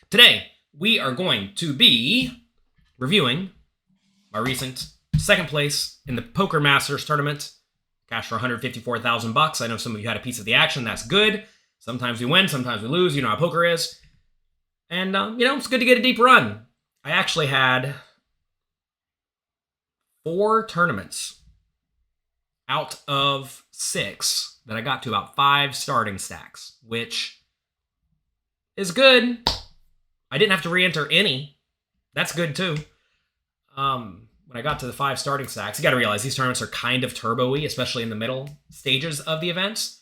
Today, we are going to be reviewing my recent second place in the Poker Masters tournament. Cash for $154,000. I know some of you had a piece of the action. That's good. Sometimes we win, sometimes we lose. You know how poker is. And, it's good to get a deep run. I actually had 4 tournaments out of 6 that I got to about 5 starting stacks, which is good. I didn't have to re-enter any. That's good, too. When I got to the 5 starting stacks, you got to realize these tournaments are kind of turbo-y, especially in the middle stages of the events.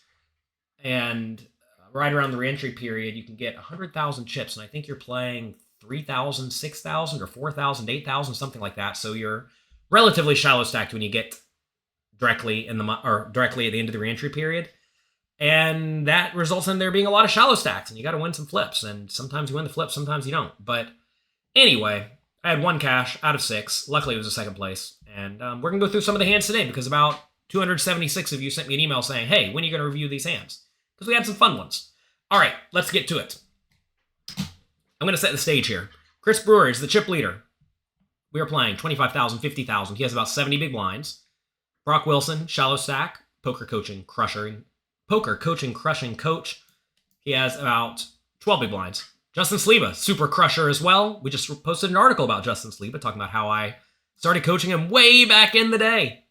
And right around the re-entry period, you can get 100,000 chips, and I think you're playing 3,000, 6,000, or 4,000, 8,000, something like that. So you're relatively shallow stacked when you get directly at the end of the re-entry period. And that results in there being a lot of shallow stacks, and you got to win some flips. And sometimes you win the flips, sometimes you don't. But anyway, I had 1 cash out of 6. Luckily, it was a second place. And we're going to go through some of the hands today because about 276 of you sent me an email saying, hey, when are you going to review these hands? Because we had some fun ones. All right, let's get to it. I'm going to set the stage here. Chris Brewer is the chip leader. We are playing 25,000, 50,000. He has about 70 big blinds. Brock Wilson, shallow stack, PokerCoaching crushing coach. He has about 12 big blinds. Justin Saliba, super crusher as well. We just posted an article about Justin Saliba talking about how I started coaching him way back in the day.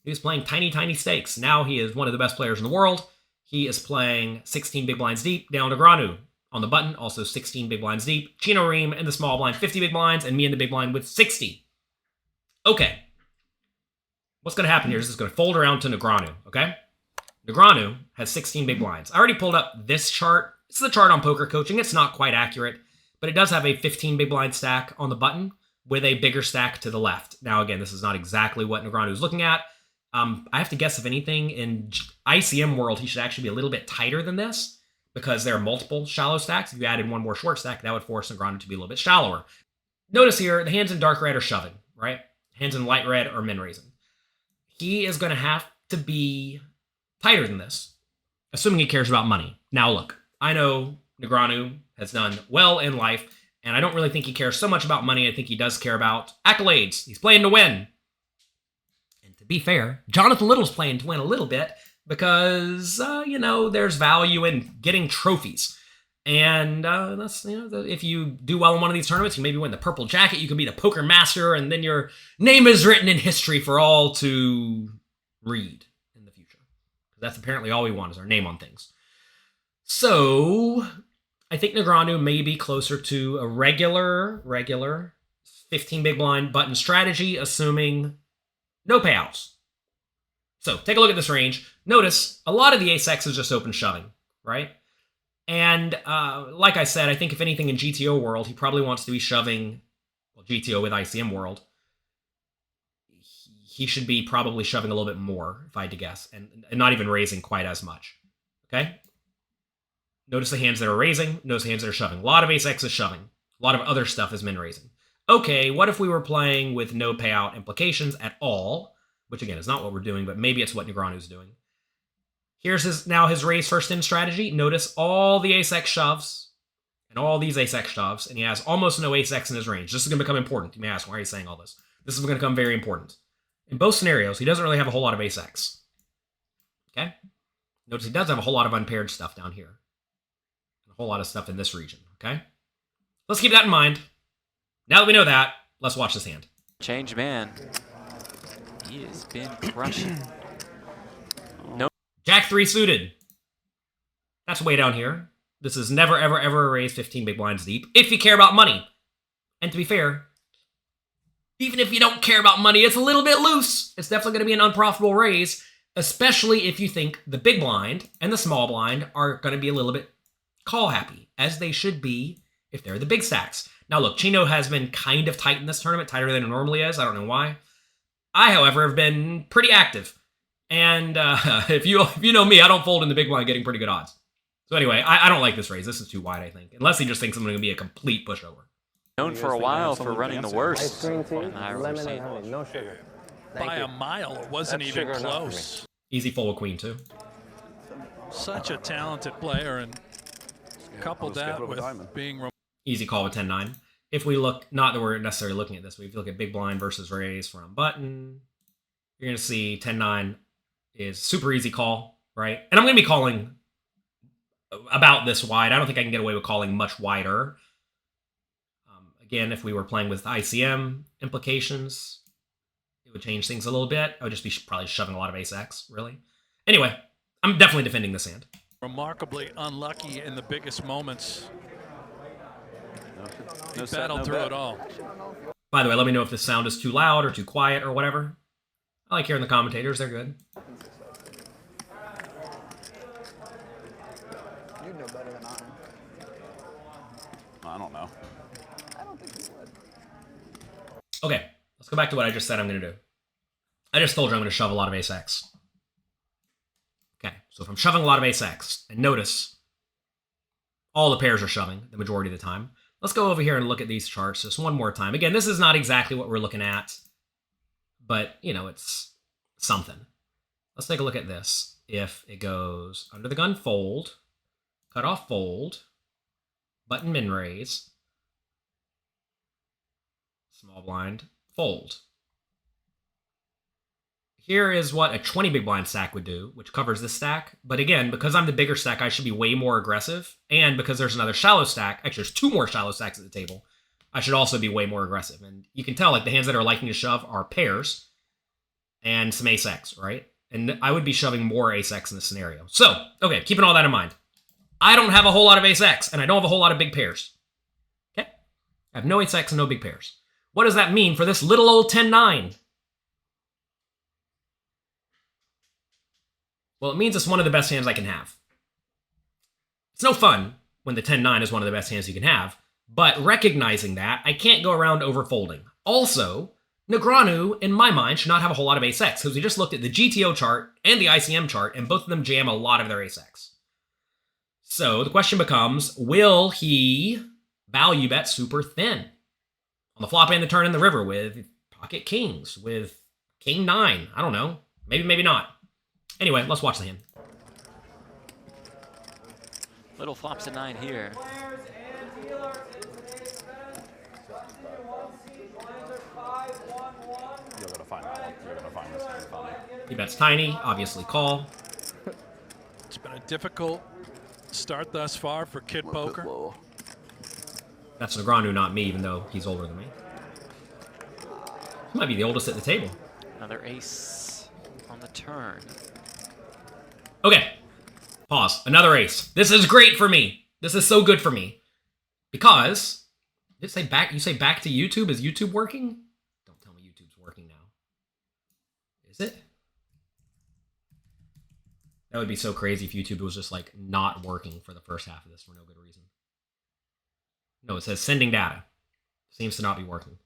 He was playing tiny, tiny stakes. Now he is one of the best players in the world. He is playing 16 big blinds deep. Daniel Negreanu on the button, also 16 big blinds deep. Chino Reem in the small blind, 50 big blinds, and me in the big blind with 60. Okay. What's going to happen here is it's going to fold around to Negreanu, okay? Negreanu has 16 big blinds. I already pulled up this chart. It's the chart on PokerCoaching. It's not quite accurate, but it does have a 15 big blind stack on the button with a bigger stack to the left. Now, again, this is not exactly what Negreanu is looking at. I have to guess, if anything, in ICM world, he should actually be a little bit tighter than this because there are multiple shallow stacks. If you added one more short stack, that would force Negreanu to be a little bit shallower. Notice here, the hands in dark red are shoving, right? Hands in light red are min raising. He is going to have to be tighter than this, assuming he cares about money. Now, look, I know Negreanu has done well in life, and I don't really think he cares so much about money. I think he does care about accolades. He's playing to win. To be fair, Jonathan Little's playing to win a little bit because, there's value in getting trophies. And that's, if you do well in one of these tournaments, you maybe win the purple jacket, you can be the poker master, and then your name is written in history for all to read in the future. That's apparently all we want, is our name on things. So, I think Negreanu may be closer to a regular 15 big blind button strategy, assuming no payouts. So, take a look at this range. Notice, a lot of the ace-X is just open shoving, right? And, like I said, I think if anything in GTO world, he probably wants to be shoving, well, GTO with ICM world, he should be probably shoving a little bit more, if I had to guess, and not even raising quite as much, okay? Notice the hands that are raising, notice the hands that are shoving. A lot of ace-X is shoving. A lot of other stuff is min raising. Okay, what if we were playing with no payout implications at all? Which, again, is not what we're doing, but maybe it's what Negreanu's doing. Here's his raise first in strategy. Notice all the ace-X shoves and all these ace-X shoves, and he has almost no ace-X in his range. This is going to become important. You may ask, why are you saying all this? This is going to become very important. In both scenarios, he doesn't really have a whole lot of ace-X. Okay? Notice he does have a whole lot of unpaired stuff down here. A whole lot of stuff in this region, okay? Let's keep that in mind. Now that we know that, let's watch this hand. Change man. He has been crushing. No. Jack 3 suited. That's way down here. This is never, ever, ever raise 15 big blinds deep if you care about money. And to be fair, even if you don't care about money, it's a little bit loose. It's definitely going to be an unprofitable raise, especially if you think the big blind and the small blind are going to be a little bit call happy, as they should be if they're the big stacks. Now look, Chino has been kind of tight in this tournament, tighter than it normally is. I don't know why. I, however, have been pretty active. And if you know me, I don't fold in the big blind getting pretty good odds. So anyway, I don't like this raise. This is too wide, I think. Unless he just thinks I'm going to be a complete pushover. Known for a while for running the worst. Ice cream tea, lemon and honey, no sugar. By a mile, it wasn't even close. Easy fold with queen, too. Such a talented player, and couple that with being easy call with 10-9. If we look, not that we're necessarily looking at this, but if you look at big blind versus raise from button, you're going to see 10-9 is super easy call, right? And I'm going to be calling about this wide. I don't think I can get away with calling much wider. Again, if we were playing with ICM implications, it would change things a little bit. I would just be probably shoving a lot of ace-x, really. Anyway, I'm definitely defending this hand. Remarkably unlucky in the biggest moments. No He battled through it all. By the way, let me know if this sound is too loud or too quiet or whatever. I like hearing the commentators. They're good. You know better than I don't know. I don't think you would. Okay, let's go back to what I just said I'm going to do. I just told you I'm going to shove a lot of ace-x. Okay, so if I'm shoving a lot of ace-x, and notice all the pairs are shoving the majority of the time. Let's go over here and look at these charts just one more time. Again, this is not exactly what we're looking at, but, you know, it's something. Let's take a look at this. If it goes under the gun, fold, cut off, fold, button min raise, small blind, fold. Here is what a 20 big blind stack would do, which covers this stack. But again, because I'm the bigger stack, I should be way more aggressive. And because there's another shallow stack, actually there's two more shallow stacks at the table, I should also be way more aggressive. And you can tell, like, the hands that are liking to shove are pairs and some ace-x, right? And I would be shoving more ace-x in this scenario. So, okay, keeping all that in mind. I don't have a whole lot of ace-x, and I don't have a whole lot of big pairs. Okay? I have no ace-x and no big pairs. What does that mean for this little old 10-9? Well, it means it's one of the best hands I can have. It's no fun when the 10-9 is one of the best hands you can have, but recognizing that, I can't go around overfolding. Also, Negreanu, in my mind, should not have a whole lot of ace-x, because we just looked at the GTO chart and the ICM chart, and both of them jam a lot of their ace-x. So the question becomes, will he value bet super thin on the flop and the turn in the river with pocket kings, with king 9? I don't know. Maybe, maybe not. Anyway, let's watch the hand. Little flops a 9 here. You're gonna find that one. You're gonna find this hand funny. He bets tiny, obviously call. It's been a difficult start thus far for Kid Poker. That's Negreanu, not me, even though he's older than me. He might be the oldest at the table. Another ace on the turn. Okay, pause. Another ace. This is great for me. This is so good for me. Because, did it say back? You say back to YouTube? Is YouTube working? Don't tell me YouTube's working now. Is it? That would be so crazy if YouTube was just, like, not working for the first half of this for no good reason. No, it says sending data. Seems to not be working.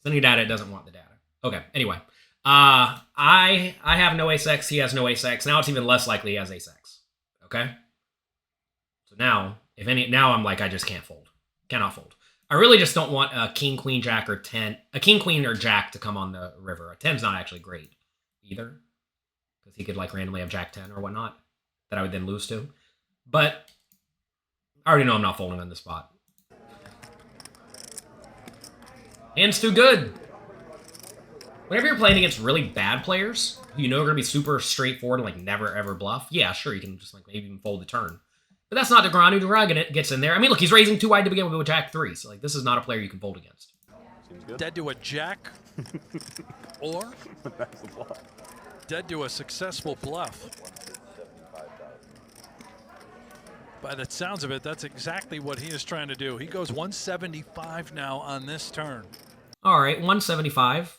Sending data, it doesn't want the data. Okay, anyway. I have no ace-x, he has no ace-x. Now it's even less likely he has ace-x. Okay? So now, now I'm like, I just can't fold. Cannot fold. I really just don't want a king, queen, jack, or 10. A king, queen, or jack to come on the river. A 10's not actually great either. Because he could, like, randomly have jack 10 or whatnot that I would then lose to. But I already know I'm not folding on this spot. Hand's too good. Whenever you're playing against really bad players, who you know are going to be super straightforward and, like, never ever bluff, yeah, sure, you can just, like, maybe even fold the turn. But that's not Negreanu. Negreanu gets in there. I mean, look, he's raising too wide to begin with jack 3, so, like, this is not a player you can fold against. Seems good. Dead to a jack, or dead to a successful bluff. By the sounds of it, that's exactly what he is trying to do. He goes 175 now on this turn. All right, 175.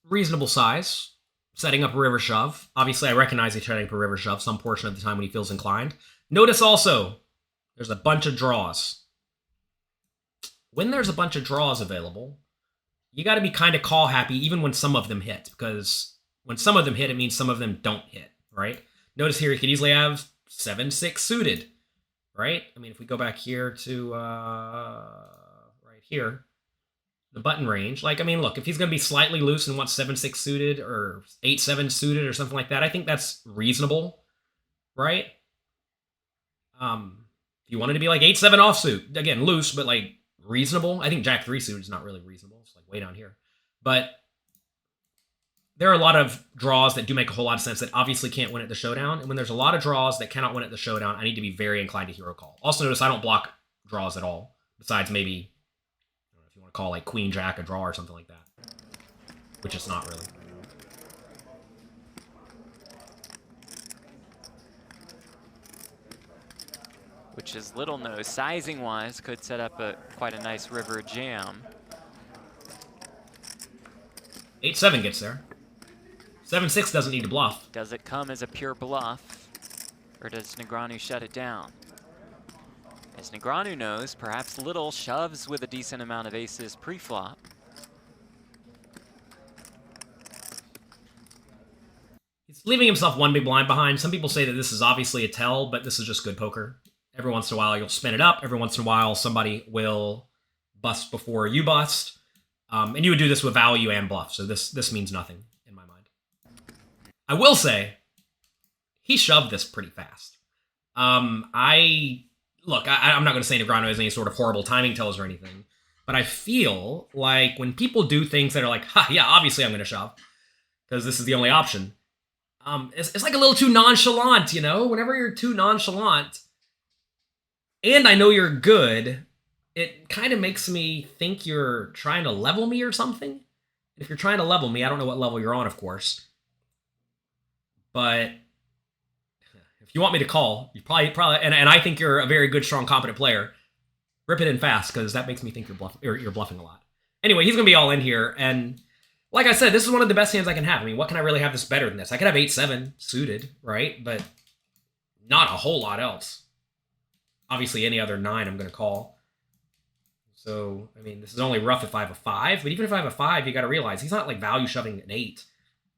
Reasonable size. Setting up a river shove. Obviously, I recognize he's setting up a river shove some portion of the time when he feels inclined. Notice also, there's a bunch of draws. When there's a bunch of draws available, you got to be kind of call happy even when some of them hit, because when some of them hit, it means some of them don't hit, right? Notice here, he could easily have 7-6 suited, right? I mean, if we go back here to right here, the button range, like, I mean, look, if he's going to be slightly loose and wants 7-6 suited or 8-7 suited or something like that, I think that's reasonable, right? If you wanted to be like 8-7 offsuit, again, loose, but like reasonable. I think Jack 3 suit is not really reasonable. It's like way down here. But there are a lot of draws that do make a whole lot of sense that obviously can't win at the showdown. And when there's a lot of draws that cannot win at the showdown, I need to be very inclined to hero call. Also notice I don't block draws at all, besides maybe, I don't know if you want to call like Queen Jack a draw or something like that, which it's not really. Which is little nose. Sizing-wise, could set up quite a nice river jam. 8-7 gets there. 7-6 doesn't need to bluff. Does it come as a pure bluff, or does Negreanu shut it down? As Negreanu knows, perhaps Little shoves with a decent amount of aces pre-flop. He's leaving himself one big blind behind. Some people say that this is obviously a tell, but this is just good poker. Every once in a while, you'll spin it up. Every once in a while, somebody will bust before you bust. And you would do this with value and bluff, so this means nothing in my mind. I will say, he shoved this pretty fast. I'm not going to say Negreanu has any sort of horrible timing tells or anything, but I feel like when people do things that are like, ha, yeah, obviously I'm going to shove, because this is the only option, it's like a little too nonchalant, you know? Whenever you're too nonchalant, and I know you're good, it kind of makes me think you're trying to level me or something. If you're trying to level me, I don't know what level you're on, of course. But if you want me to call, you probably, and I think you're a very good, strong, competent player, rip it in fast, because that makes me think you're bluffing a lot. Anyway, he's going to be all in here, and like I said, this is one of the best hands I can have. I mean, what can I really have this better than this? I could have 8-7 suited, right? But not a whole lot else. Obviously, any other 9 I'm going to call. So, I mean, this is only rough if I have a 5, but even if I have a 5, you got to realize he's not like value shoving an 8.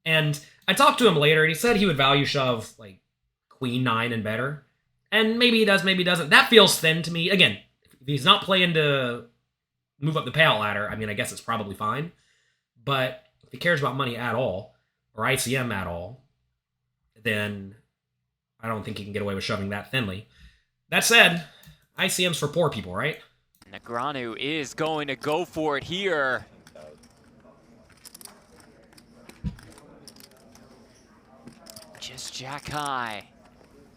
And I talked to him later, and he said he would value shove like Queen 9 and better. And maybe he does, maybe he doesn't. That feels thin to me. Again, if he's not playing to move up the payout ladder, I mean, I guess it's probably fine. But if he cares about money at all, or ICM at all, then I don't think he can get away with shoving that thinly. That said, ICM's for poor people, right? Negreanu is going to go for it here. Just jack high.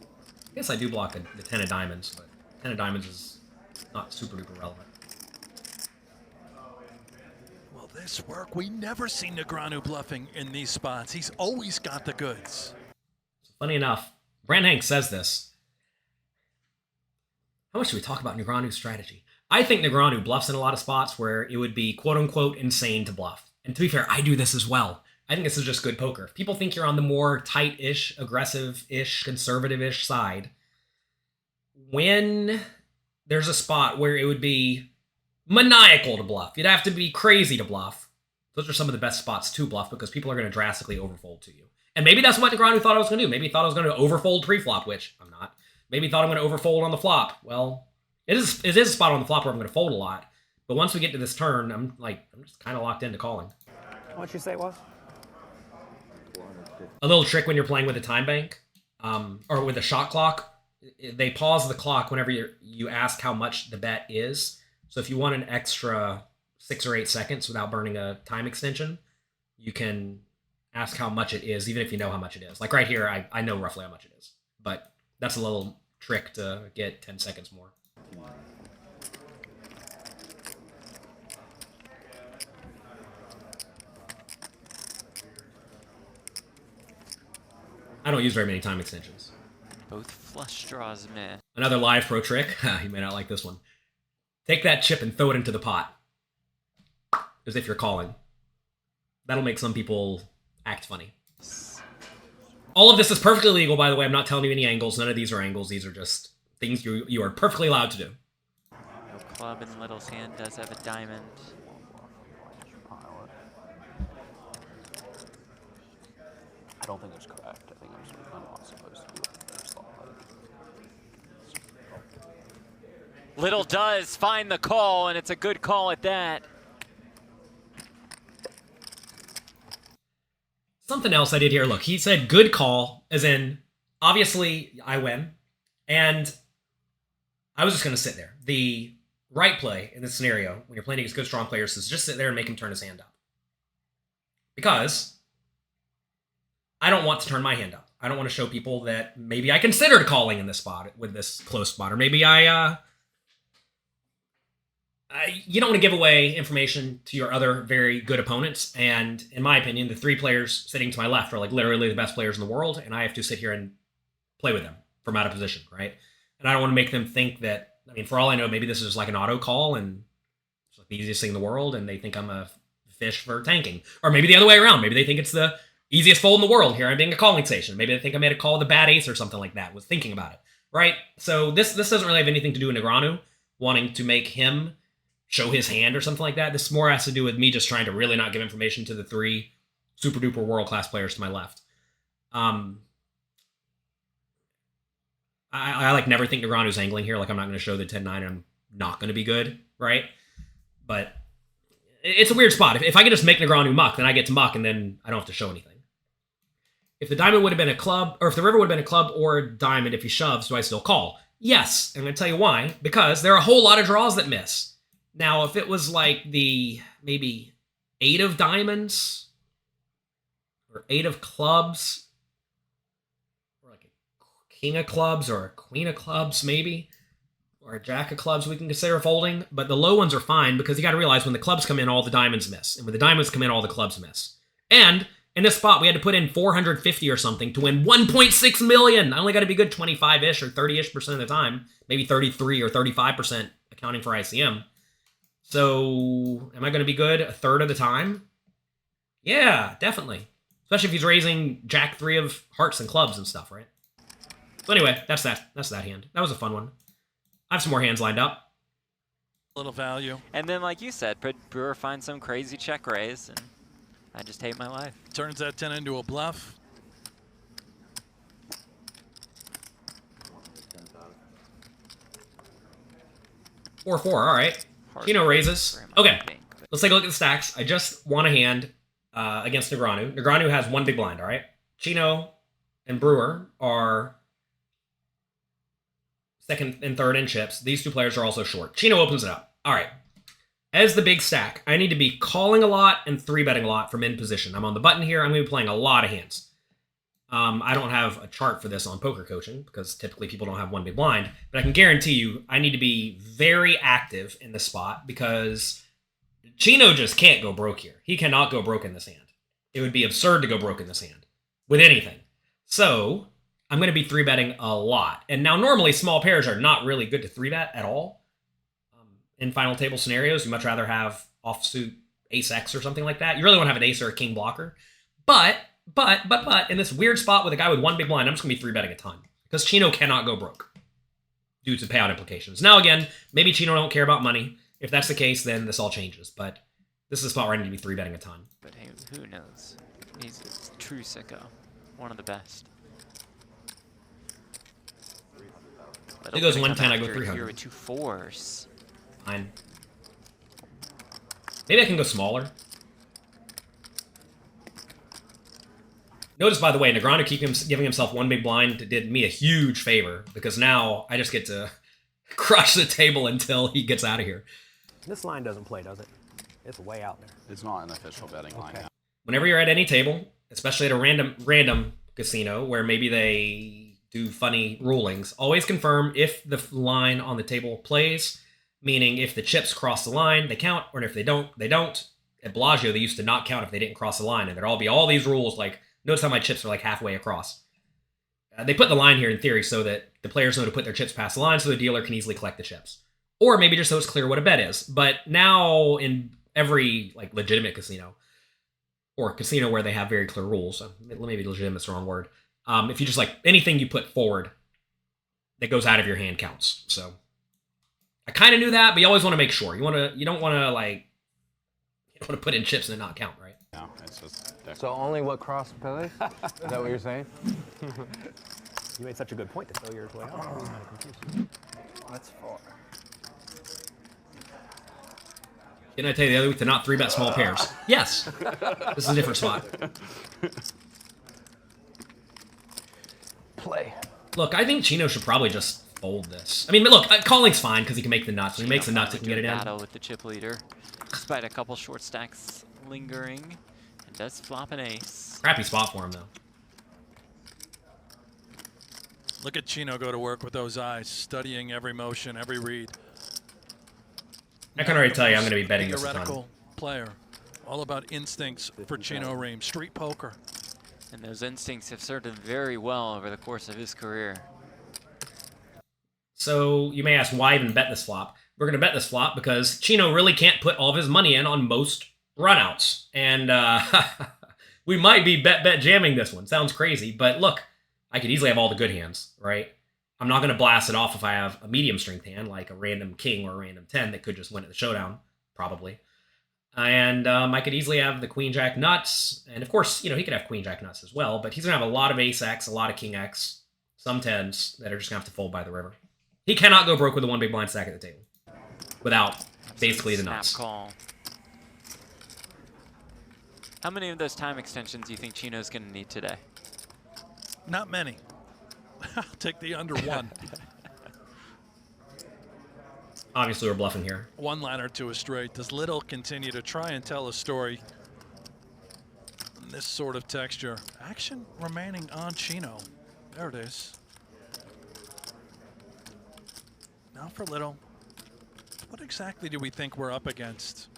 I guess I do block the 10 of diamonds, but 10 of diamonds is not super duper relevant. Will this work? We never see Negreanu bluffing in these spots. He's always got the goods. So funny enough, Brand Hank says this. How much do we talk about Negreanu's strategy? I think Negreanu bluffs in a lot of spots where it would be quote-unquote insane to bluff. And to be fair, I do this as well. I think this is just good poker. If people think you're on the more tight-ish, aggressive-ish, conservative-ish side, when there's a spot where it would be maniacal to bluff, you'd have to be crazy to bluff, those are some of the best spots to bluff because people are going to drastically overfold to you. And maybe that's what Negreanu thought I was going to do. Maybe he thought I was going to overfold pre-flop, which I'm not. Maybe he thought I'm going to overfold on the flop. Well, it is a spot on the flop where I'm going to fold a lot. But once we get to this turn, I'm just kind of locked into calling. What'd you say it was? A little trick when you're playing with a time bank, or with a shot clock, they pause the clock whenever you ask how much the bet is. So if you want an extra 6 or 8 seconds without burning a time extension, you can ask how much it is, even if you know how much it is. Like right here, I know roughly how much it is. But that's a little trick to get 10 seconds more. I don't use very many time extensions. Both flush draws miss. Another live pro trick. You may not like this one. Take that chip and throw it into the pot. As if you're calling. That'll make some people act funny. All of this is perfectly legal, by the way. I'm not telling you any angles. None of these are angles. These are just things you are perfectly allowed to do. No club in Little's hand, does have a diamond. I don't think it's correct. I think I'm not supposed to be looking at slot. Little does find the call, and it's a good call at that. Something else I did here. Look, he said good call, as in, obviously, I win. And I was just going to sit there. The right play in this scenario, when you're playing against good, strong players, is just sit there and make him turn his hand up. Because I don't want to turn my hand up. I don't want to show people that maybe I considered calling in this spot with this close spot, or maybe you don't want to give away information to your other very good opponents. And in my opinion, the 3 players sitting to my left are like literally the best players in the world, and I have to sit here and play with them from out of position, right? And I don't want to make them think that, I mean, for all I know, maybe this is like an auto call and it's like the easiest thing in the world, and they think I'm a fish for tanking. Or maybe the other way around. Maybe they think it's the easiest fold in the world. Here I'm being a calling station. Maybe they think I made a call with a bad ace or something like that, was thinking about it, right? So this doesn't really have anything to do with Negreanu wanting to make him show his hand or something like that. This more has to do with me just trying to really not give information to the 3 super duper world-class players to my left. I like never think Negreanu's angling here. Like I'm not going to show the 10-9 and I'm not going to be good, right? But it's a weird spot. If I can just make Negreanu muck, then I get to muck and then I don't have to show anything. If the diamond would have been a club, or if the river would have been a club or a diamond, if he shoves, do I still call? Yes. I'm going to tell you why. Because there are a whole lot of draws that miss. Now, if it was like the maybe 8 of diamonds or 8 of clubs, or like a king of clubs or a queen of clubs, maybe, or a jack of clubs, we can consider folding. But the low ones are fine because you got to realize when the clubs come in, all the diamonds miss. And when the diamonds come in, all the clubs miss. And in this spot, we had to put in 450 or something to win 1.6 million. I only got to be good 25-ish or 30-ish% of the time, maybe 33 or 35% accounting for ICM. So, am I going to be good a third of the time? Yeah, definitely. Especially if he's raising jack 3 of hearts and clubs and stuff, right? So anyway, that's that. That's that hand. That was a fun one. I have some more hands lined up. Little value. And then, like you said, Brewer finds some crazy check raise, and I just hate my life. Turns that 10 into a bluff. Four, all right. Chino raises. Okay, let's take a look at the stacks. I just won a hand against Negreanu. Negreanu has 1 big blind, all right? Chino and Brewer are second and third in chips. These 2 players are also short. Chino opens it up. All right. As the big stack, I need to be calling a lot and 3-betting a lot from in position. I'm on the button here. I'm going to be playing a lot of hands. I don't have a chart for this on Poker Coaching because typically people don't have 1 big blind, but I can guarantee you I need to be very active in this spot because Chino just can't go broke here. He cannot go broke in this hand. It would be absurd to go broke in this hand with anything. So I'm going to be 3-betting a lot. And now normally small pairs are not really good to 3-bet at all. In final table scenarios, you much rather have offsuit ace-x or something like that. You really want to have an ace or a king blocker. But in this weird spot with a guy with 1 big blind, I'm just going to be 3-betting a ton. Because Chino cannot go broke due to payout implications. Now again, maybe Chino don't care about money. If that's the case, then this all changes. But this is a spot where I need to be 3-betting a ton. But hey, who knows? He's a true sicko. One of the best. He goes 110, I go 300. Here with 2 4s. Fine. Maybe I can go smaller. Notice, by the way, Negreanu giving himself 1 big blind did me a huge favor because now I just get to crush the table until he gets out of here. This line doesn't play, does it? It's way out there. It's not an official betting line now. Whenever you're at any table, especially at a random casino where maybe they do funny rulings, always confirm if the line on the table plays, meaning if the chips cross the line, they count, or if they don't, they don't. At Bellagio, they used to not count if they didn't cross the line, and there'd all be all these rules like, notice how my chips are like halfway across. They put the line here in theory so that the players know to put their chips past the line so the dealer can easily collect the chips. Or maybe just so it's clear what a bet is. But now in every like legitimate casino, or casino where they have very clear rules, maybe legitimate's the wrong word, if you just like anything you put forward that goes out of your hand counts. So I kind of knew that, but you always want to make sure. You don't want to put in chips and it not count, right? No, it's just So only what cross plays? Is that what you're saying? You made such a good point to throw yours way out. That's 4. Didn't I tell you the other week to not 3-bet small pairs? Yes. This is a different spot. Play. Look, I think Chino should probably just fold this. I mean, look, calling's fine because he can make the nuts. When he makes the nuts, he can get it in. Battle with the chip leader, despite a couple short stacks lingering, and does flop an ace. Crappy spot for him though. Look at Chino go to work with those eyes, studying every motion, every read. I can already tell you I'm going to be betting this a ton. Theoretical player. All about instincts for Chino Ream. Street poker. And those instincts have served him very well over the course of his career. So you may ask, why even bet this flop? We're going to bet this flop because Chino really can't put all of his money in on most runouts. And we might be bet jamming this one. Sounds crazy, but look, I could easily have all the good hands, right? I'm not going to blast it off if I have a medium strength hand, like a random king or a random 10 that could just win at the showdown, probably. And I could easily have the queen jack nuts. And of course, you know, he could have queen jack nuts as well, but he's going to have a lot of ace X, a lot of king X, some 10s that are just going to have to fold by the river. He cannot go broke with a one big blind stack at the table without basically the nuts. Call. How many of those time extensions do you think Chino's going to need today? Not many. I'll take the under one. Obviously, we're bluffing here. One liner to a straight. Does Little continue to try and tell a story in this sort of texture? Action remaining on Chino. There it is. Now for Little. What exactly do we think we're up against?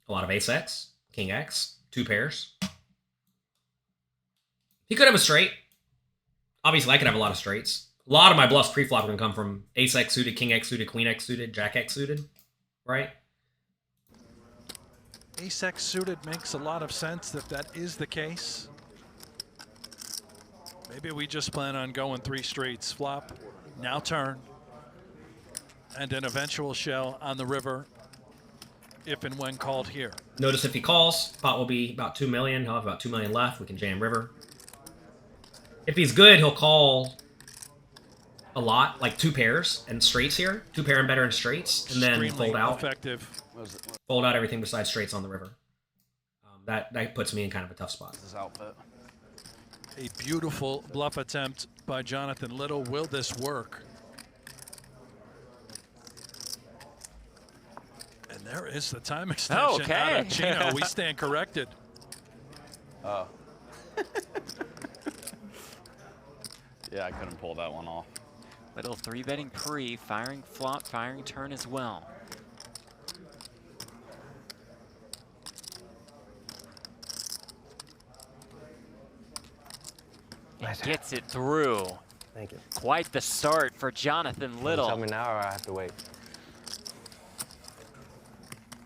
A lot of ace X, king X, two pairs. He could have a straight. Obviously, I could have a lot of straights. A lot of my bluffs pre-flop are going to come from ace X suited, king X suited, queen X suited, jack X suited, right? Ace X suited makes a lot of sense if that is the case. Maybe we just plan on going three straights. Flop, now turn, and an eventual shell on the river if and when called here. Notice if he calls, pot will be about 2 million. He'll have about 2 million left. We can jam river. If he's good, he'll call a lot, like two pairs and straights here. Two pair and better and straights, and then Extremely fold out. effective. Fold out everything besides straights on the river. That puts me in kind of a tough spot. His outfit. A beautiful bluff attempt by Jonathan Little. Will this work? And there is the time extension out of Chino. We stand corrected. Oh. Yeah, I couldn't pull that one off. Little 3-betting pre, firing flop, firing turn as well. And gets it through. Thank you. Quite the start for Jonathan Little. Tell me now or I have to wait?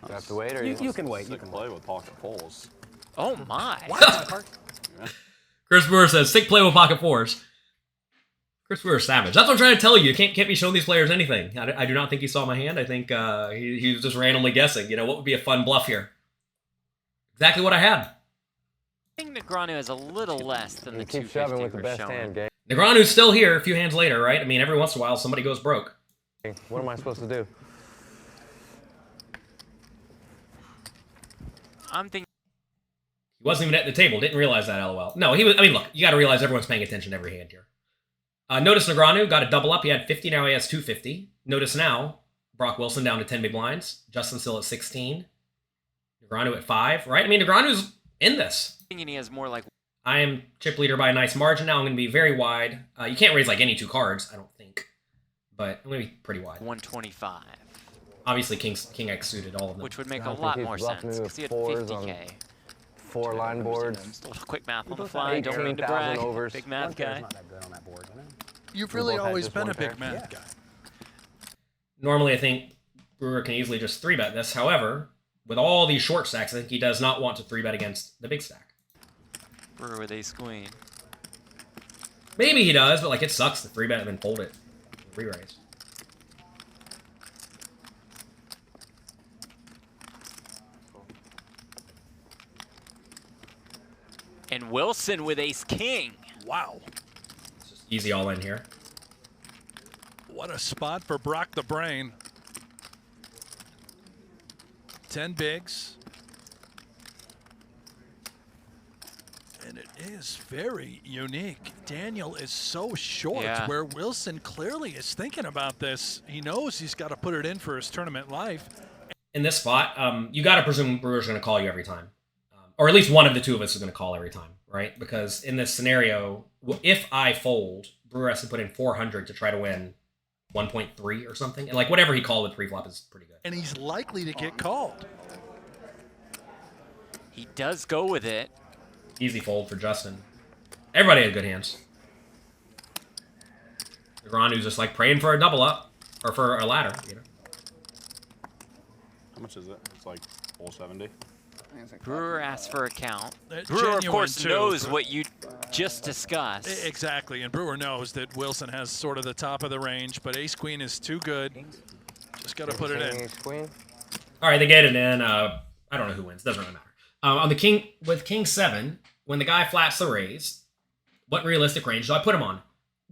Do I have to wait or You can wait. You can play with pocket pulls. Oh my. Chris Brewer says, sick play with pocket fours. Chris Brewer is savage. That's what I'm trying to tell you. You can't be showing these players anything. I do not think he saw my hand. I think he was just randomly guessing. You know, what would be a fun bluff here? Exactly what I had. I think Negreanu has a little less than the keep 250 shoving with the we're best showing. hand, Gabe. Negreanu's still here a few hands later, right? I mean, every once in a while, somebody goes broke. What am I supposed to do? I'm thinking He wasn't even at the table. Didn't realize that, LOL. No, he was. I mean, look, you got to realize everyone's paying attention to every hand here. Notice Negreanu got a double up. He had 50, now he has 250. Notice now, Brock Wilson down to 10 big blinds. Justin still at 16. Negreanu at 5, right? I mean, Negreanu's in this. he has more like I am chip leader by a nice margin now. I'm going to be very wide. You can't raise like any two cards, I don't think. But I'm going to be pretty wide. 125. Obviously, King X suited, all of them. Which would make I a think lot he's more bluffing sense me because he had with fours 50K. 4 line boards. Just a little quick math on the both fly. had Don't mean to 18,000 brag. overs. Big math guy. not that good on that board, you know? You've We really both had always just been one a big pair. math Yeah. guy. Normally, I think Brewer can easily just 3-bet this. However, with all these short stacks, I think he does not want to 3-bet against the big stack. Brewer with ace queen. Maybe he does, but like it sucks to 3-bet and then fold it. Re-raise. And Wilson with ace king. Wow. It's just easy all in here. What a spot for Brock the Brain. 10 bigs. And it is very unique. Daniel is so short, Yeah. where Wilson clearly is thinking about this. He knows he's got to put it in for his tournament life. In this spot, you got to presume Brewer's going to call you every time. Or at least one of the two of us is going to call every time, right? Because in this scenario, if I fold, Brewer has to put in 400 to try to win 1.3 or something. And like whatever he called with pre-flop is pretty good. And he's likely to get called. He does go with it. Easy fold for Justin. Everybody had good hands. Negranu's just like praying for a double up. Or for a ladder, you know. How much is it? It's like 470. Brewer asks for a count. That's Brewer, of genuine, course, too. knows what you just discussed. Exactly, and Brewer knows that Wilson has sort of the top of the range, but ace-queen is too good. Just got to put it in. Queen. All right, they get it in. I don't know who wins. Doesn't really matter. On the king, with king 7, when the guy flats the raise, what realistic range do I put him on?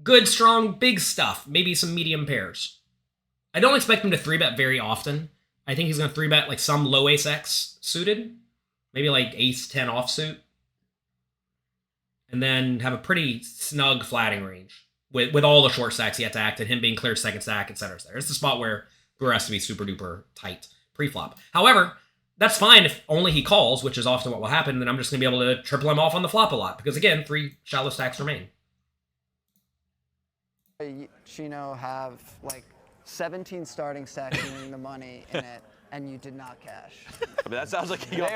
Good, strong, big stuff. Maybe some medium pairs. I don't expect him to 3-bet very often. I think he's going to 3-bet like some low ace-X suited. Maybe like ace-10 offsuit. And then have a pretty snug flatting range. With all the short stacks he had to act, and him being clear second stack, etc. It's the spot where Brewer has to be super duper tight pre-flop. However, that's fine if only he calls, which is often what will happen, then I'm just going to be able to triple him off on the flop a lot. Because again, 3 shallow stacks remain. Chino have like 17 starting stacks winning the money in it, and you did not cash. I mean, that sounds like he got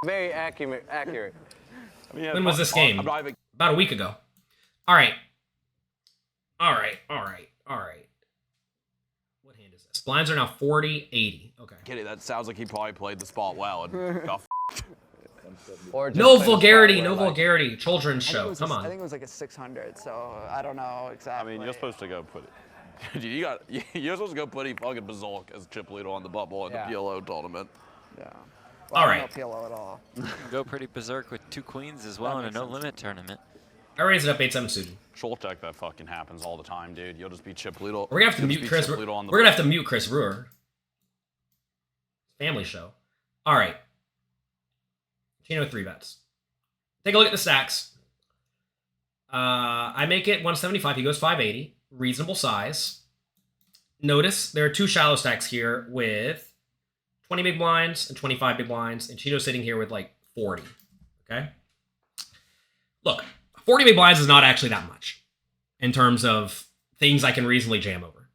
Very accurate. I mean, yeah, When was this game? I'm not even About a week ago. All right. What hand is this? Blinds are now 40, 80. Okay. kidding. That sounds like he probably played the spot well and got Or just No play the vulgarity, spot no where, like, vulgarity. Children's I think it show. was Come I on. think it was like a 600, so I don't know I exactly. mean, you're supposed to go put it. Dude, you're supposed to go put a fucking Berserk as chip leader on the bubble in Yeah. the PLO tournament. Yeah. All I right. don't know PLO at all. Go pretty berserk with 2 queens as well in a no-limit tournament. I raised it up 8-7 suited. Short deck, that fucking happens all the time, dude. You'll just be chip leader. We're gonna have to you'll mute just be Chris. chip We're leader on the gonna have to mute Chris Brewer. Family show. All right. Chino 3-bets. Take a look at the stacks. I make it 175. He goes 580. Reasonable size. Notice there are 2 shallow stacks here with 20 big blinds and 25 big blinds, and Chino's sitting here with like 40. Okay. Look, 40 big blinds is not actually that much in terms of things I can reasonably jam over.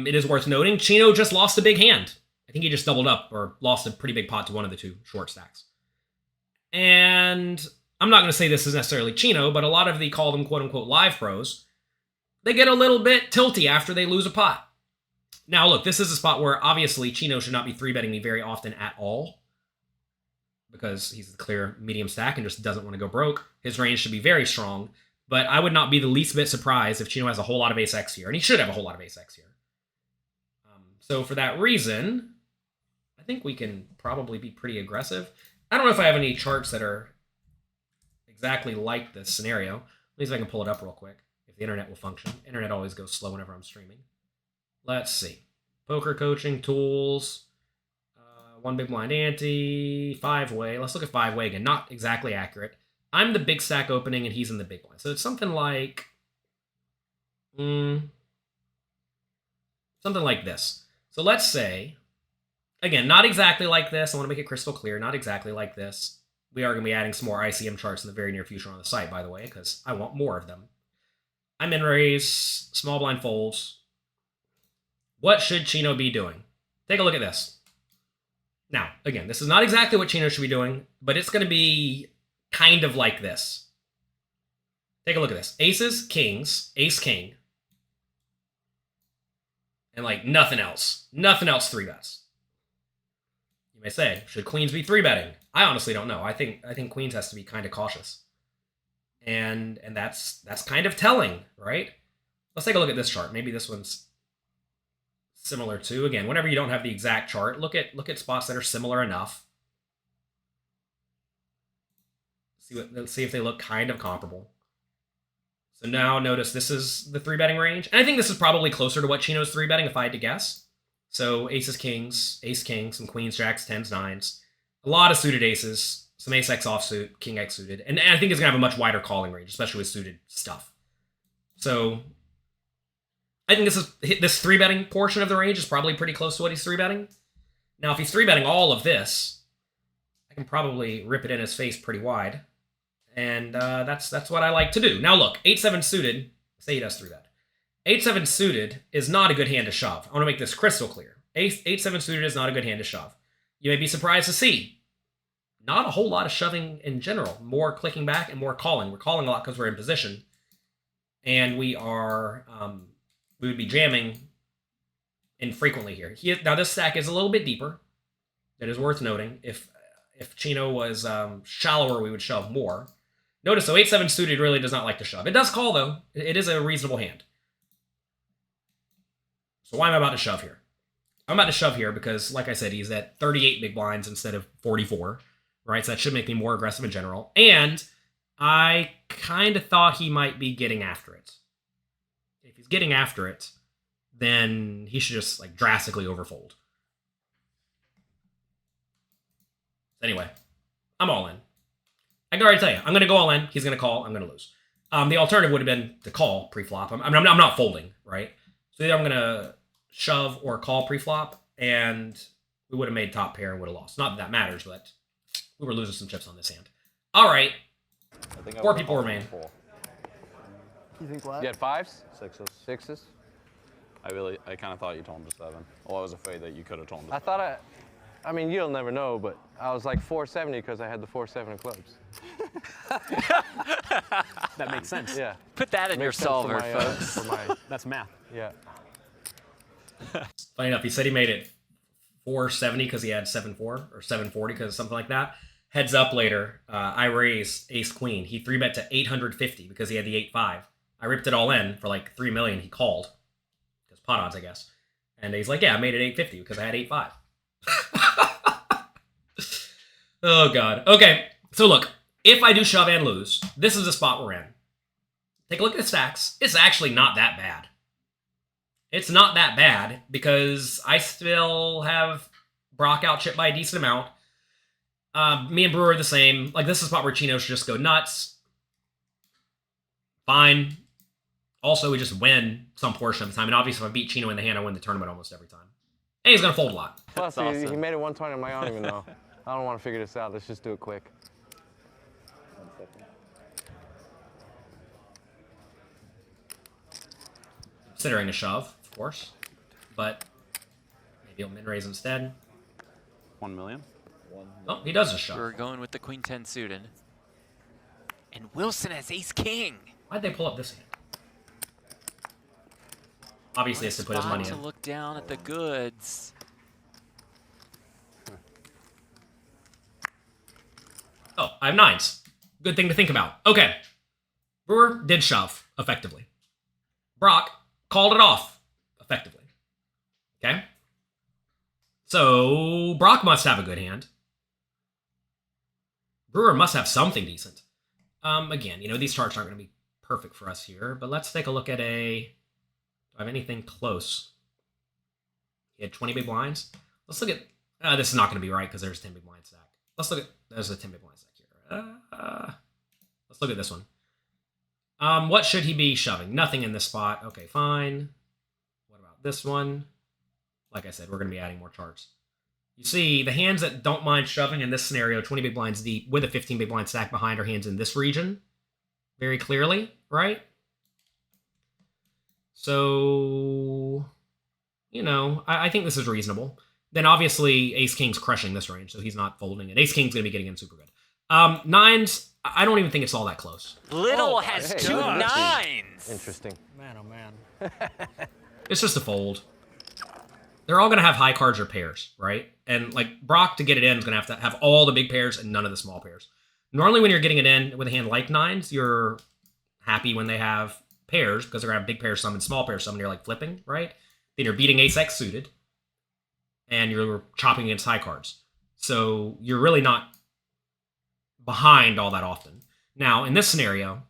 It is worth noting, Chino just lost a big hand. I think he just doubled up or lost a pretty big pot to one of the 2 short stacks. And I'm not going to say this is necessarily Chino, but a lot of the call them quote-unquote live pros, they get a little bit tilty after they lose a pot. Now, look, this is a spot where obviously Chino should not be 3-betting me very often at all because he's the clear medium stack and just doesn't want to go broke. His range should be very strong, but I would not be the least bit surprised if Chino has a whole lot of ace-X here, and he should have a whole lot of ace-X here. So for that reason, I think we can probably be pretty aggressive. I don't know if I have any charts that are exactly like this scenario. At least I can pull it up real quick, if the internet will function. Internet always goes slow whenever I'm streaming. Let's see. Poker coaching tools. 1 big blind ante. 5-way. Let's look at 5-way again. Not exactly accurate. I'm the big stack opening and he's in the big blind. So it's something like... something like this. So let's say... Again, not exactly like this. I want to make it crystal clear. Not exactly like this. We are going to be adding some more ICM charts in the very near future on the site, by the way, because I want more of them. I'm in raise, small blind folds. What should Chino be doing? Take a look at this. Now, again, this is not exactly what Chino should be doing, but it's going to be kind of like this. Take a look at this. Aces, kings, ace-king. And like nothing else. Nothing else 3-bets. You may say, should queens be 3-betting? I honestly don't know. I think queens has to be kind of cautious. And that's kind of telling, right? Let's take a look at this chart. Maybe this one's similar to, again, whenever you don't have the exact chart, look at spots that are similar enough. Let's see if they look kind of comparable. So now notice this is the 3-betting range. And I think this is probably closer to what Chino's 3-betting if I had to guess. So aces, kings, ace, king, some queens, jacks, 10s, 9s. A lot of suited aces, some ace-x offsuit, king-x suited. And I think he's going to have a much wider calling range, especially with suited stuff. So I think this 3-betting portion of the range is probably pretty close to what he's 3-betting. Now, if he's 3-betting all of this, I can probably rip it in his face pretty wide. And that's what I like to do. Now, look, 8-7 suited, say he does 3-bet. 8-7 suited is not a good hand to shove. I want to make this crystal clear. 8-7 suited is not a good hand to shove. You may be surprised to see not a whole lot of shoving in general. More clicking back and more calling. We're calling a lot because we're in position. And we would be jamming infrequently here. Now, this stack is a little bit deeper. That is worth noting. If Chino was shallower, we would shove more. Notice, though, 8-7 suited really does not like to shove. It does call, though. It is a reasonable hand. So why am I about to shove here? I'm about to shove here because, like I said, he's at 38 big blinds instead of 44, right? So that should make me more aggressive in general. And I kind of thought he might be getting after it. If he's getting after it, then he should just like drastically overfold. Anyway, I'm all in. I can already tell you, I'm going to go all in. He's going to call. I'm going to lose. The alternative would have been to call pre-flop. I'm not folding, right? So either I'm going to shove or call pre-flop, and we would have made top pair and would have lost. Not that that matters, but we were losing some chips on this hand. All right. I think 4 people remain. You think what? You had 5s? 6s. 6s? I kind of thought you told him to 7. Well, I was afraid that you could have told him to I 7. thought I mean, you'll never know, but I was like 470 because I had the 4-7 of clubs. That makes sense. Yeah. Put that in your Makes sense for solver, my, folks. for my, That's math. yeah. Funny enough, he said he made it 470 because he had 7-4 or 740 because something like that. Heads up later, I raised ace queen. He 3-bet to 850 because he had the 8-5. I ripped it all in for like 3 million. He called because pot odds, I guess. And he's like, yeah, I made it 850 because I had 8-5. Oh god. Okay, so look, if I do shove and lose, this is the spot we're in. Take a look at the stacks. It's actually not that bad. It's not that bad because I still have Brock out chipped by a decent amount. Me and Brewer are the same. Like, this is a spot where Chino should just go nuts. Fine. Also, we just win some portion of the time. And obviously, if I beat Chino in the hand, I win the tournament almost every time. And he's going to fold a lot. Plus, That's he awesome. made it 120. I'm like, I don't even know. I don't want to figure this out. Let's just do it quick. Considering a shove, of course. But maybe he'll min-raise instead. 1 million? Oh, he does a shove. We're going with the queen 10 suited. And Wilson has ace king. Why'd they pull up this hand? Obviously, he has to put his money Spot in. to look down at the goods. Oh, I have 9s. Good thing to think about. Okay. Brewer did shove, effectively. Brock called it off, effectively. Okay? So, Brock must have a good hand. Brewer must have something decent. Again, these charts aren't going to be perfect for us here, but let's take a look at a... Do I have anything close? He had 20 big blinds. Let's look at... this is not going to be right because there's a 10 big blind stack. Let's look at... There's a 10 big blind stack here. Let's look at this one. What should he be shoving? Nothing in this spot. Okay, fine. What about this one? Like I said, we're going to be adding more charts. You see, the hands that don't mind shoving in this scenario, 20 big blinds deep, with a 15 big blind stack behind, are hands in this region. Very clearly, right? So, I think this is reasonable. Then obviously, Ace-King's crushing this range, so he's not folding. And Ace-King's going to be getting in super good. 9s, I don't even think it's all that close. Little Oh, has hey, 2 gosh. 9s. Interesting. Man, oh man. It's just a fold. They're all going to have high cards or pairs, right? And like Brock, to get it in, is going to have all the big pairs and none of the small pairs. Normally, when you're getting it in with a hand like 9s, you're happy when they have pairs because they're going to have big pairs some and small pairs some, and you're like flipping, right? Then you're beating ace-x suited, and you're chopping against high cards. So you're really not behind all that often. Now, in this scenario,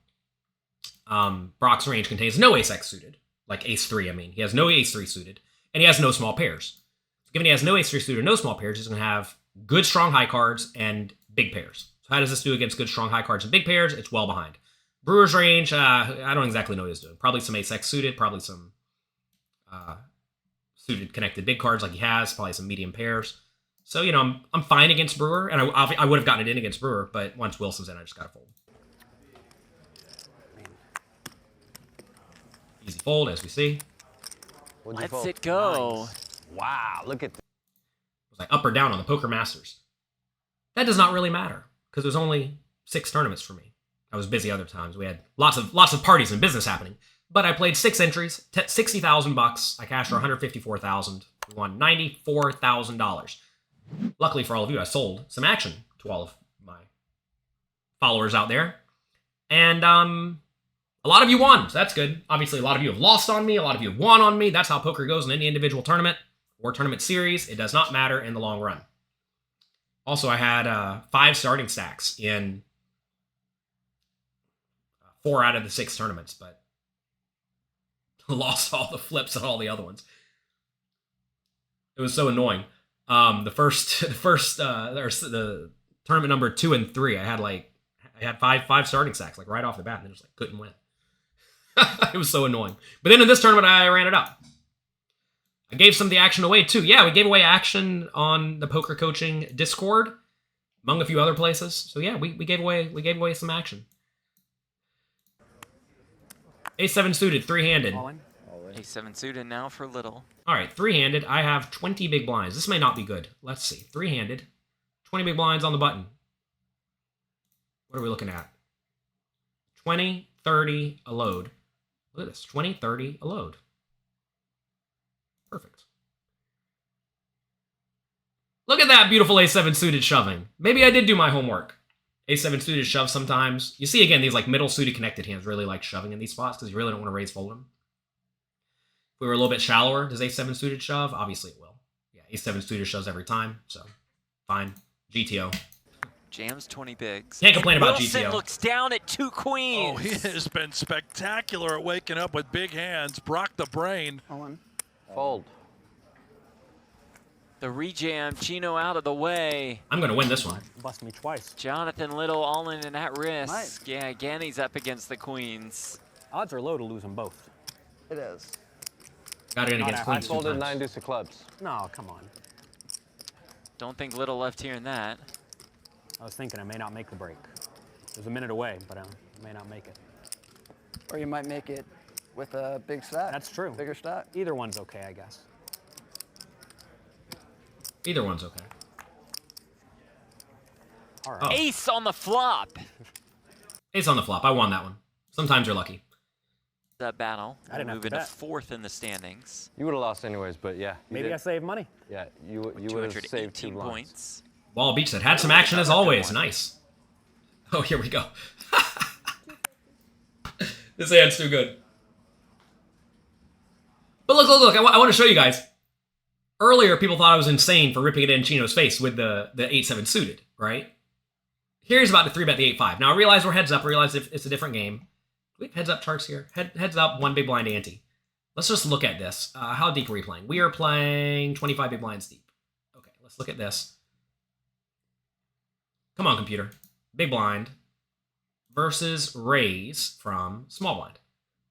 Brock's range contains no ace-x suited, like ace-3, I mean. He has no ace-3 suited, and he has no small pairs. So given he has no ace-3 suited or no small pairs, he's going to have good, strong high cards and big pairs. So So how does this do against good, strong, high cards and big pairs? It's well behind. Brewer's range, I don't exactly know what he's doing. Probably some ace-x suited, probably some suited connected big cards like he has, probably some medium pairs. So, you know, I'm fine against Brewer, and I would have gotten it in against Brewer, but once Wilson's in, I just got to fold. Easy fold, as we see. Let's it go. Nice. Wow, look at this. Was I up or down on the Poker Masters? That does not really matter, because there's only 6 tournaments for me. I was busy other times. We had lots of parties and business happening. But I played 6 entries, $60,000. I cashed for $154,000. We won $94,000. Luckily for all of you, I sold some action to all of my followers out there. And a lot of you won, so that's good. Obviously, a lot of you have lost on me. A lot of you have won on me. That's how poker goes in any individual tournament or tournament series. It does not matter in the long run. Also, I had 5 starting stacks in 4 out of the 6 tournaments, but lost all the flips and all the other ones. It was so annoying. The tournament number 2 and 3, I had five starting stacks like right off the bat, and then just like couldn't win. It was so annoying. But then in this tournament, I ran it up. I gave some of the action away too. Yeah, we gave away action on the Poker Coaching Discord, among a few other places. So yeah, we gave away some action. A7 suited, 3-handed. A7 suited now for little. All right, 3-handed. I have 20 big blinds. This may not be good. Let's see. 3-handed. 20 big blinds on the button. What are we looking at? 20, 30, a load. Look at this. 20, 30, a load. Perfect. Look at that beautiful A7 suited shoving. Maybe I did do my homework. A7 suited shove sometimes. You see, again, these like middle suited connected hands really like shoving in these spots because you really don't want to raise fold them. If we were a little bit shallower, does A7 suited shove? Obviously it will. Yeah, A7 suited shoves every time, so fine. GTO. Jams 20 bigs. Can't complain about Wilson GTO. looks down at 2 queens. Oh, he has been spectacular at waking up with big hands. Brock the brain. Fold. The rejam, Chino out of the way. I'm going to win this one. Bust me twice. Jonathan Little all in and at risk. Might. Yeah, again, he's up against the queens. Odds are low to lose them both. It is. Got it in Not against at- queens I 2 folded times. 9 deuce of clubs. No, come on. Don't think Little left here in that. I was thinking I may not make the break. It was a minute away, but I may not make it. Or you might make it with a big stack. That's true. Bigger stack. Either one's okay, I guess. Either one's okay. All right. Oh. Ace on the flop. Ace on the flop. I won that one. Sometimes you're lucky. That battle. I didn't have Move to into bet. 4th in the standings. You would have lost anyways, but yeah. you Maybe did. I saved money. Yeah, you would have saved 2 218 blinds. points. Wall Beach said, had some action as always. Nice. Oh, here we go. This hand's too good. But look. I want to show you guys. Earlier, people thought I was insane for ripping it in Chino's face with the 8-7 suited, right? Here's about to 3-bet the 8-5. Now, I realize we're heads up. I realize it's a different game. Do we have heads up charts here? Heads up, 1 big blind ante. Let's just look at this. How deep are we playing? We are playing 25 big blinds deep. Okay, let's look at this. Come on, computer. Big blind versus raise from small blind.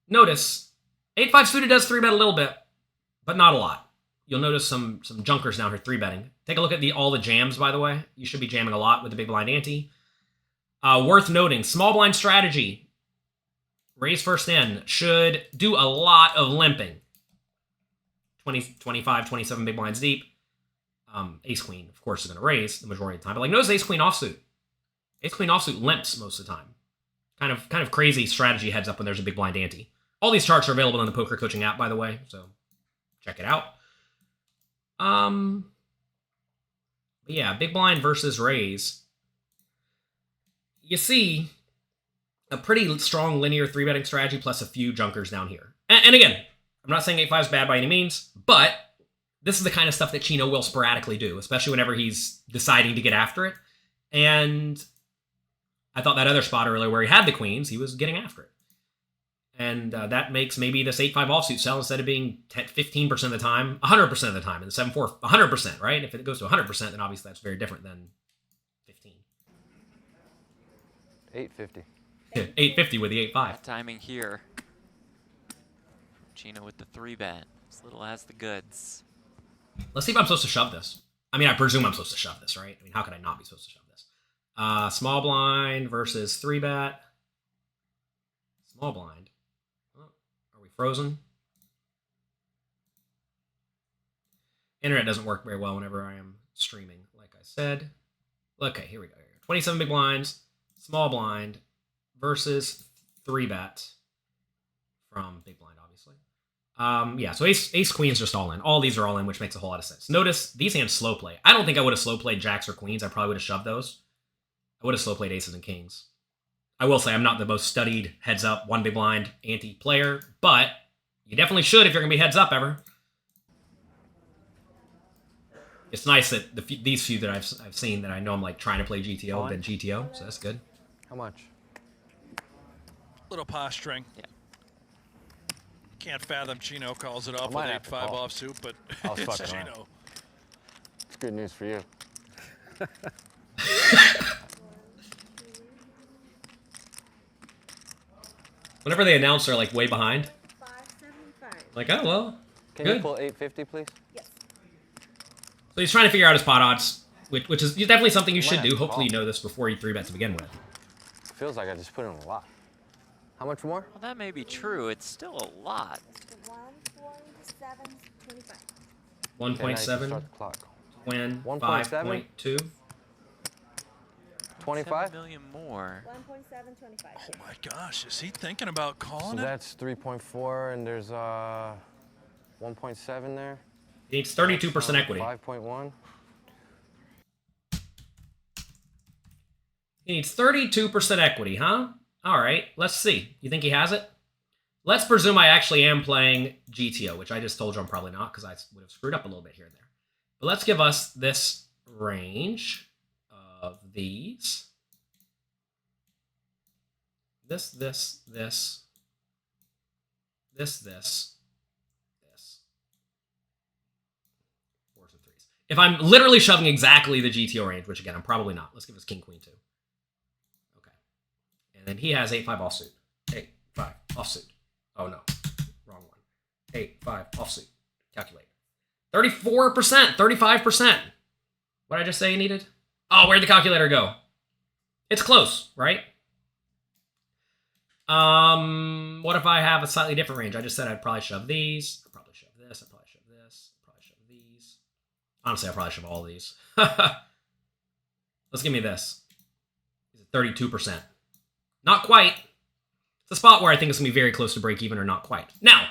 Notice, 8-5 suited does 3-bet a little bit, but not a lot. You'll notice some junkers down here 3-betting. Take a look at all the jams, by the way. You should be jamming a lot with the big blind ante. Worth noting, small blind strategy. Raise first in should do a lot of limping. 20, 25, 27 big blinds deep. Ace queen, of course, is going to raise the majority of the time. But like, notice ace queen offsuit. Ace queen offsuit limps most of the time. Kind of crazy strategy heads up when there's a big blind ante. All these charts are available in the Poker Coaching app, by the way, so check it out. But yeah, big blind versus raise. You see a pretty strong linear 3-betting strategy plus a few junkers down here. And again, I'm not saying 8-5 is bad by any means, but this is the kind of stuff that Chino will sporadically do, especially whenever he's deciding to get after it. And I thought that other spot earlier where he had the queens, he was getting after it. And that makes maybe this 8-5 offsuit sell instead of being 15% of the time, 100% of the time. And the 7-4, 100%, right? If it goes to 100%, then obviously that's very different than 15. 850. 850 with the 8-5. Timing here. Chino with the 3-bet. Little has the goods. Let's see if I'm supposed to shove this. I mean, I presume I'm supposed to shove this, right? I mean, how could I not be supposed to shove this? Small blind versus 3-bet. Small blind. Oh, are we frozen? Internet doesn't work very well whenever I am streaming, like I said. Okay, here we go. 27 big blinds, small blind versus 3-bet from big blind, obviously. Yeah, so ace queen's just all in. All these are all in, which makes a whole lot of sense. Notice these hands slow play. I don't think I would have slow played jacks or queens. I probably would have shoved those. I would have slow played aces and kings. I will say I'm not the most studied heads up, one big blind ante player, but you definitely should if you're gonna be heads up ever. It's nice that these few that I've seen that I know I'm like trying to play GTO have been GTO, so that's good. How much? Little posturing. Yeah. Can't fathom Chino calls it off with might have to 8-5 call. offsuit, but I was it's fucking around. Chino. It's good news for you. Whenever they announce they're like way behind, 575. like, oh well. Can Good. you pull 850, please? Yes. So he's trying to figure out his pot odds, which is definitely something you Might should have do. to Hopefully you call. know this before you 3-bet to begin with. Feels like I just put in a lot. How much more? Well, that may be true. It's still a lot. 1.725. 1.7, Start the clock. twin, 1.7? 5.2. 25? 7 million more. 1.725. Oh my gosh, is he thinking about So calling it? that's 3.4, and there's 1.7 there. He needs 32% equity. 5.1. He needs 32% equity, huh? All right, let's see. You think he has it? Let's presume I actually am playing GTO, which I just told you I'm probably not because I would have screwed up a little bit here and there. But let's give us this range of these. This. Fours and threes. If I'm literally shoving exactly the GTO range, which again, I'm probably not. Let's give us king, queen, 2. Okay. And then he has 8-5 offsuit. 8-5 offsuit. Oh no, wrong one. 8-5 offsuit. Calculate. 34%, 35%. What did I just say you needed? Oh, where'd the calculator go? It's close, right? What if I have a slightly different range? I just said I'd probably shove these. I'd probably shove this. I'd probably shove this. I'd probably shove these. Honestly, I'd probably shove all these. Let's give me this. Is it 32%? Not quite. It's a spot where I think it's going to be very close to break even or not quite. Now,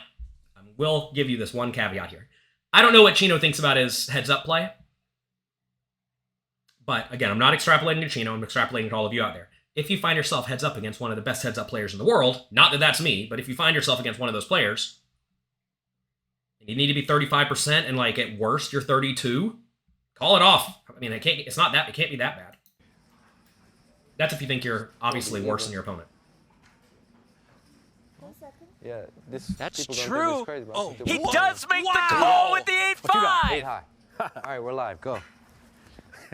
I will give you this one caveat here. I don't know what Chino thinks about his heads-up play. But again, I'm not extrapolating to Chino. I'm extrapolating to all of you out there. If you find yourself heads up against one of the best heads up players in the world, not that that's me, but if you find yourself against one of those players, and you need to be 35%, and like at worst you're 32, call it off. I mean, it can't be that bad. That's if you think you're obviously worse than your opponent. 1 second. Yeah, this. That's people don't think true. this crazy, but I Oh, think they're He wild. does make the Wow. call with the What you got? 8 8-5. high. All right, we're live. Go.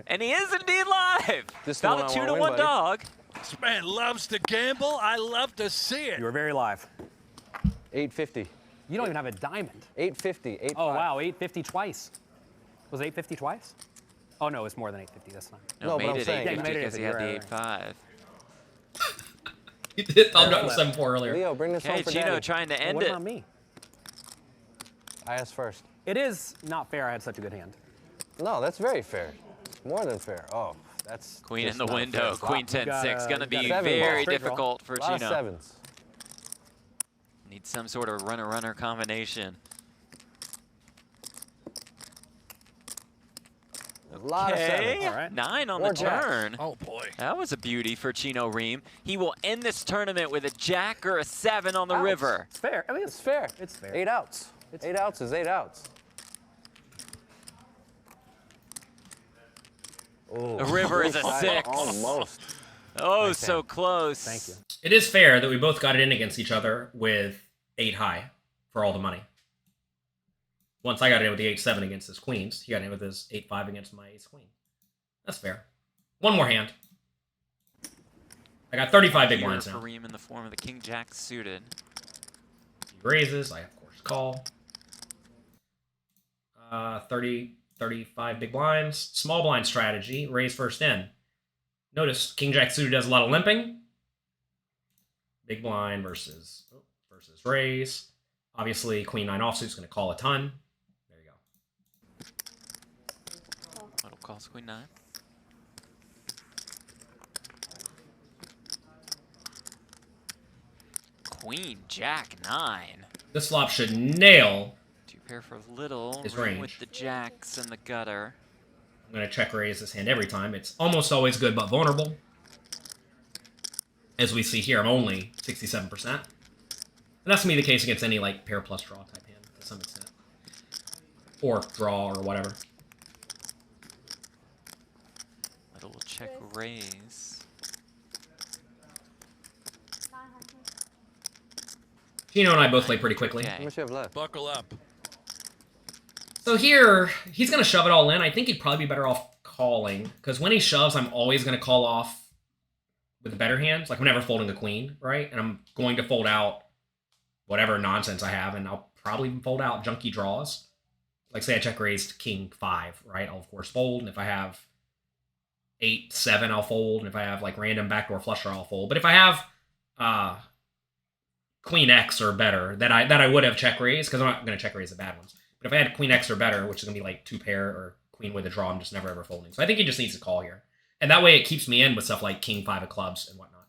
And he is indeed live. This is the About one a I 2 wanna to win, 1 buddy. dog. This man loves to gamble. I love to see it. You were very live. 850. You don't even have a diamond. 850. 8. Oh, wow, 850 twice. Was it 850 twice? Oh, no, it's more than 850 this time. No, No, but made I'm it saying- 850 Yeah, you made it because he had the 850, 8-5. You did thumb down 7-4 earlier. Leo, bring this Okay, home for Chino daddy. trying to Well, end what it. about me? I asked first. It is not fair I had such a good hand. No, that's very fair. More than fair. Oh, that's. Queen just in the not a window. fair spot. Queen 10-6. Gonna you be got a very straight draw. difficult for A lot of Chino. 7s. Needs some sort of runner-runner combination. A lot of 7s. Okay, All right. 9 on Or the jacks. turn. Oh, boy. That was a beauty for Chino Reem. He will end this tournament with a jack or a 7 on the Outs. river. It's fair. I mean, It's fair. It's fair. 8 outs. 8 outs is 8 outs. Oh, The river is a 6. Almost. Oh, Nice so hand. close. Thank you. It is fair that we both got it in against each other with 8 high for all the money. Once I got it in with the 8-7 against his queens, he got it in with his 8-5 against my ace queen. That's fair. One more hand. I got 35 big Here blinds for now. Reem in the form of the king jack suited. He raises. I, of course, call. 35 big blinds. Small blind strategy. Raise first in. Notice King Jack suited does a lot of limping. Big blind versus raise. Obviously, Queen 9 offsuit is going to call a ton. There you go. Little calls Queen 9. Queen Jack 9. This flop should nail. Two pair for little. His Room range. with the jacks and the gutter. I'm going to check raise this hand every time. It's almost always good but vulnerable. As we see here, I'm only 67%. And that's going to be the case against any like pair plus draw type hand to some extent. Or draw or whatever. Little will check raise. 900. Chino and I both play pretty quickly. How much you have left? Buckle up. So here, he's going to shove it all in. I think he'd probably be better off calling. Because when he shoves, I'm always going to call off with the better hands. Like, I'm never folding a queen, right? And I'm going to fold out whatever nonsense I have. And I'll probably even fold out junky draws. Like, say I check raised king 5, right? I'll, of course, fold. And if I have 8, 7, I'll fold. And if I have, like, random backdoor flush draw, I'll fold. But if I have queen X or better, that I would have check raised, because I'm not going to check raise the bad ones. But if I had queen X or better, which is going to be like 2 pair or queen with a draw, I'm just never ever folding. So I think he just needs to call here. And that way it keeps me in with stuff like king 5 of clubs and whatnot.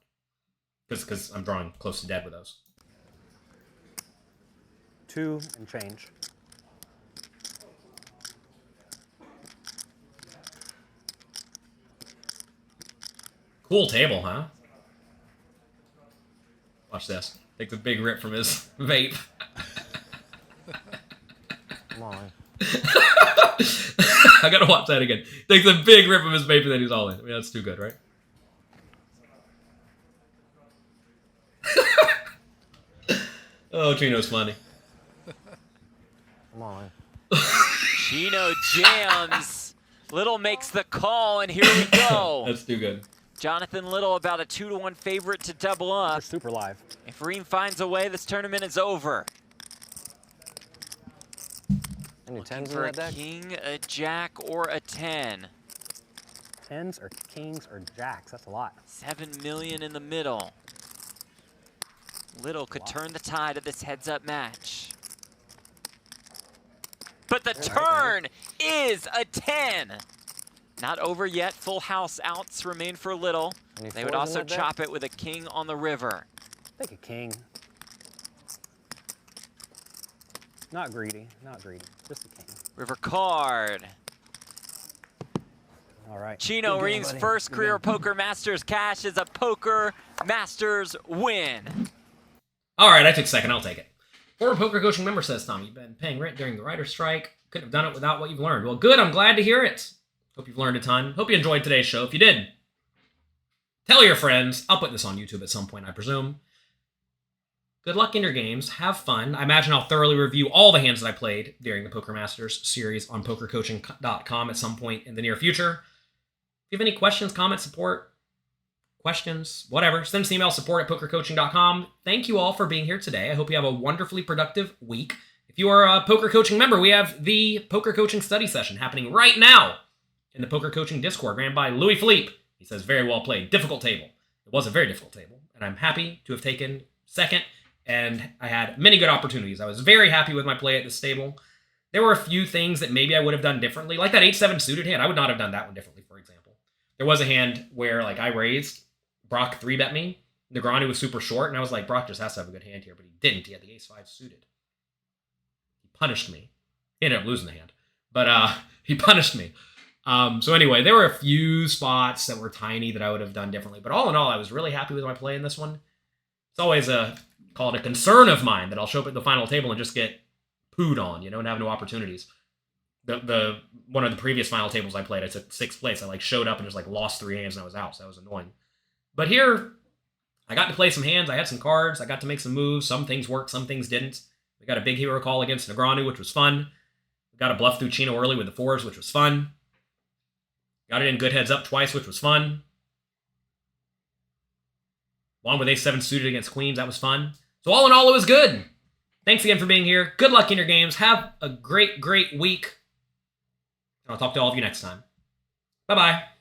Because I'm drawing close to dead with those. 2 and change. Cool table, huh? Watch this. Takes a big rip from his vape. Come on. I gotta watch that again. Takes a big rip from his vape and then he's all in. I mean, that's too good, right? Oh, Chino's funny. Come on. Chino jams. Little makes the call, and here we go. That's too good. Jonathan Little about a 2-1 favorite to double We're up. super live. If Reem finds a way, this tournament is over. Any Looking tens in for a that deck? king, a jack, or a 10. 10s or kings or jacks. That's a lot. 7 million in the middle. Little could turn the tide of this heads-up match. But the turn is a 10. Not over yet. Full house outs remain for Little. Any They would fours in also that deck? chop it with a king on the river. Take a king. Not greedy. Not greedy. Just a king. River card. All right. Chino Good game, Reem's buddy. first Good career game. Poker Masters cash is a Poker Masters win. All right, I took second. I'll take it. Former Poker Coaching member says, Tom, you've been paying rent during the writer's strike. Couldn't have done it without what you've learned. Well, good. I'm glad to hear it. Hope you've learned a ton. Hope you enjoyed today's show. If you did, tell your friends. I'll put this on YouTube at some point, I presume. Good luck in your games. Have fun. I imagine I'll thoroughly review all the hands that I played during the Poker Masters series on PokerCoaching.com at some point in the near future. If you have any questions, comments, support, questions, whatever, send us an email, support@PokerCoaching.com. Thank you all for being here today. I hope you have a wonderfully productive week. If you are a Poker Coaching member, we have the Poker Coaching study session happening right now in the Poker Coaching Discord, ran by Louis Philippe. He says, very well played. Difficult table. It was a very difficult table, and I'm happy to have taken second, and I had many good opportunities. I was very happy with my play at this table. There were a few things that maybe I would have done differently, like that 8-7 suited hand. I would not have done that one differently, for example. There was a hand where, like, I raised, Brock 3-bet me, Negroni was super short, and I was like, Brock just has to have a good hand here, but he didn't. He had the ace-5 suited. He punished me. He ended up losing the hand, but he punished me. So anyway, there were a few spots that were tiny that I would have done differently, but all in all, I was really happy with my play in this one. It's always call it a concern of mine that I'll show up at the final table and just get pooed on, you know, and have no opportunities. The one of the previous final tables I played, I took 6th place. I showed up and just lost 3 hands and I was out, so that was annoying. But here, I got to play some hands. I had some cards. I got to make some moves. Some things worked, some things didn't. We got a big hero call against Negroni, which was fun. We got a bluff through Chino early with the 4s, which was fun. Got it in good heads up twice, which was fun. Won with ace-7 suited against queens. That was fun. So all in all, it was good. Thanks again for being here. Good luck in your games. Have a great, great week. And I'll talk to all of you next time. Bye-bye.